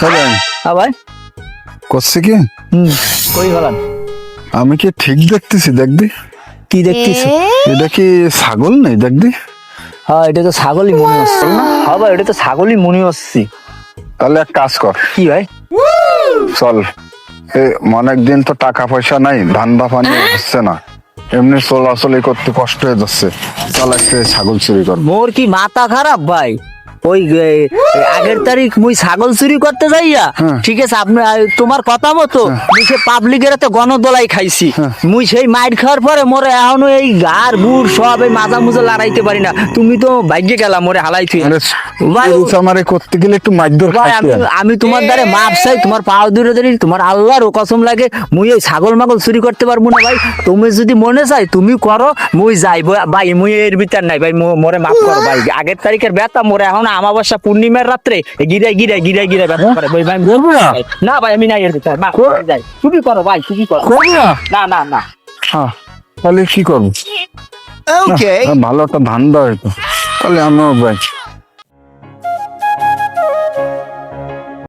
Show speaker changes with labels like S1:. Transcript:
S1: হ্যাঁ ভাই
S2: করছে কি?
S1: কই গেলাম?
S2: আমি কি ঠিক দেখতেছি? দেখবি
S1: কি দেখতেছ?
S2: এটা কি ছাগল নেই? দেখবি।
S1: হ্যাঁ এটা তো ছাগলই মনে হচ্ছে না। হ্যাঁ ভাই এটা তো ছাগলই মনে হচ্ছে।
S2: তাহলে এক কাজ কর,
S1: কি ভাই?
S2: চল অনেকদিন তো টাকা পয়সা নাই, ধান্দা পানি হচ্ছে না, এমনি চলাচলি করতে কষ্ট হয়ে যাচ্ছে, চল একটা ছাগল চুরি কর।
S1: মোর কি মাথা খারাপ ভাই? ওই আগের তারিখ মুই ছাগল চুরি করতে যাইয়া, ঠিক আছে আপনি তোমার কথা মতো মুই সে পাবলিকের হাতে গণদোলাই খাইছি। মুই সেই মাইর খাওয়ার পরে মোরে এখনো এই গার বুড় সব এই মাজা মুজা লড়াইতে পারি না। তুমি তো ভাগ্যে গেলা মোরে হালাই তুই ভাই।
S2: আমারে করতে গেলে একটু মাইদর
S1: ভাই আমি তোমার দ্বারে মাপ চাই, তোমার পাও দূরে ধরি, তোমার আল্লাহর কসম লাগে মুই ওই ছাগল মাগল চুরি করতে পারবো না ভাই। তুমি যদি মনে চাই তুমি করো, মুই যাই ভাই, মুই এর ভিতর নাই ভাই, মোরে মাফ করো ভাই। আগের তারিখের ব্যথা মোরে এখন আমাবস্যা পূর্ণিমার রাত্রে গিরাই গিরাই গিরাই গিরাই ব্যথা করে ভাই। ভাই না ভাই আমি নাই এর ভিতর, মাফ করে যাই। তুমি করো ভাই, তুমি করো। না না না
S2: হ্যাঁ তাহলে কি করবো?
S1: ওকে
S2: ভালো একটা ধান্দা হইতো, তাহলে আমিও ভাই